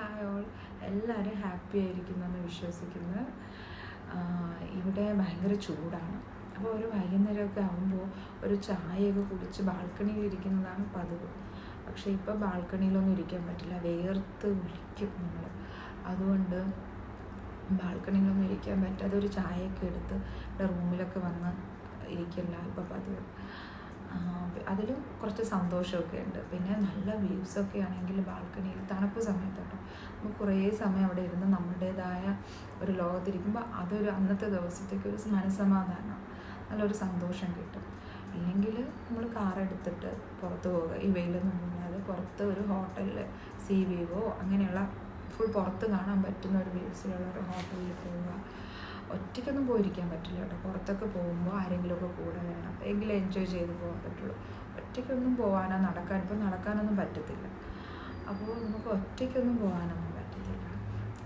Hi all, എല്ലാവരും happy ആയിരിക്കുന്നെന്ന് വിശ്വസിക്കുന്നു. ഇവിടെ ഭയങ്കര ചൂടാണ്. അപ്പോൾ ഒരു വൈകുന്നേരമൊക്കെ ആകുമ്പോൾ ഒരു ചായയൊക്കെ കുടിച്ച് ബാൽക്കണിയിൽ ഇരിക്കുന്നതാണ് പതിവ്. പക്ഷേ ഇപ്പോൾ ബാൽക്കണിയിലൊന്നും ഇരിക്കാൻ പറ്റില്ല, വേർത്ത് ഒലിക്കും നമ്മൾ. അതുകൊണ്ട് ബാൽക്കണിയിലൊന്നും ഇരിക്കാൻ പറ്റാതെ ഒരു ചായയൊക്കെ എടുത്ത് റൂമിലൊക്കെ വന്ന് ഇരിക്കില്ല ഇപ്പോൾ പതിവ്. അതിലും കുറച്ച് സന്തോഷമൊക്കെ ഉണ്ട്. പിന്നെ നല്ല വ്യൂസൊക്കെ ആണെങ്കിൽ ബാൽക്കണിയിൽ തണുപ്പ് സമയത്തോട്ടോ നമുക്ക് കുറേ സമയം അവിടെ ഇരുന്ന് നമ്മുടേതായ ഒരു ലോകത്തിരിക്കുമ്പോൾ അതൊരു അന്നത്തെ ദിവസത്തേക്ക് ഒരു മനസ്സമാധാനമാണ്, നല്ലൊരു സന്തോഷം കിട്ടും. ഇല്ലെങ്കിൽ നമ്മൾ കാറെടുത്തിട്ട് പുറത്ത് പോവുക, ഈ വെയിലൊന്നും മുന്നാതെ പുറത്ത് ഒരു ഹോട്ടലിൽ സീ വ്യൂവോ അങ്ങനെയുള്ള ഫുൾ പുറത്ത് കാണാൻ പറ്റുന്ന ഒരു വ്യൂസിലുള്ള ഒരു ഹോട്ടലിൽ പോവുക. ഒറ്റയ്ക്കൊന്നും പോയിരിക്കാൻ പറ്റില്ല കേട്ടോ. പുറത്തൊക്കെ പോകുമ്പോൾ ആരെങ്കിലുമൊക്കെ കൂടെ വേണം, എങ്കിലും എൻജോയ് ചെയ്ത് പോകാൻ പറ്റുള്ളൂ. ഒറ്റയ്ക്കൊന്നും പോകാനോ നടക്കാനൊന്നും പറ്റത്തില്ല. അപ്പോൾ നമുക്ക് ഒറ്റയ്ക്കൊന്നും പോകാനൊന്നും പറ്റത്തില്ല,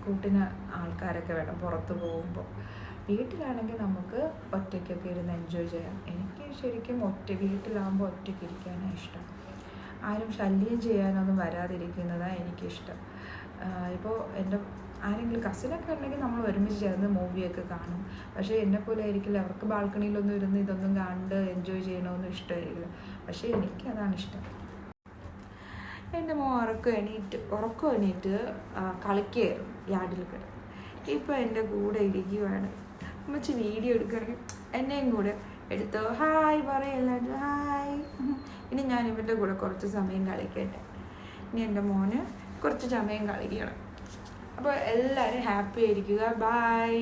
കൂട്ടിന് ആൾക്കാരൊക്കെ വേണം പുറത്ത് പോകുമ്പോൾ. വീട്ടിലാണെങ്കിൽ നമുക്ക് ഒറ്റയ്ക്കൊക്കെ ഇരുന്ന് എൻജോയ് ചെയ്യാം. എനിക്ക് ശരിക്കും വീട്ടിലാകുമ്പോൾ ഒറ്റയ്ക്ക് ഇരിക്കാനാണ് ഇഷ്ടം. ആരും ശല്യം ചെയ്യാനൊന്നും വരാതിരിക്കുന്നതാണ് എനിക്കിഷ്ടം. ഇപ്പോൾ എൻ്റെ ആരെങ്കിലും കസിനൊക്കെ ഉണ്ടെങ്കിൽ നമ്മൾ ഒരുമിച്ച് ചേർന്ന് മൂവിയൊക്കെ കാണും. പക്ഷേ എന്നെപ്പോലെ ആയിരിക്കില്ല, അവർക്ക് ബാൽക്കണിയിലൊന്നും ഇരുന്ന് ഇതൊന്നും കണ്ട് എൻജോയ് ചെയ്യണമെന്നും ഇഷ്ടമായിരിക്കില്ല. പക്ഷേ എനിക്കതാണ് ഇഷ്ടം. എൻ്റെ മോൻ ഉറക്കം എണീറ്റ് കളിക്കുകയായിരുന്നു യാർഡിൽ കിടന്ന്. ഇപ്പോൾ എൻ്റെ കൂടെ ഇരിക്കുവാണ്. അമ്മച്ചി വീഡിയോ എടുക്കുകയാണെങ്കിൽ എന്നെയും കൂടെ എടുത്തോ, ഹായ് പറയല്ലാണ്ട് ഹായ്. ഇനി ഞാൻ ഇവൻ്റെ കൂടെ കുറച്ച് സമയം കളിക്കട്ടെ. ഇനി എൻ്റെ മോന് കുറച്ച് സമയം കളിക്കണം. അപ്പോൾ എല്ലാവരും ഹാപ്പി ആയിരിക്കുക. ബൈ.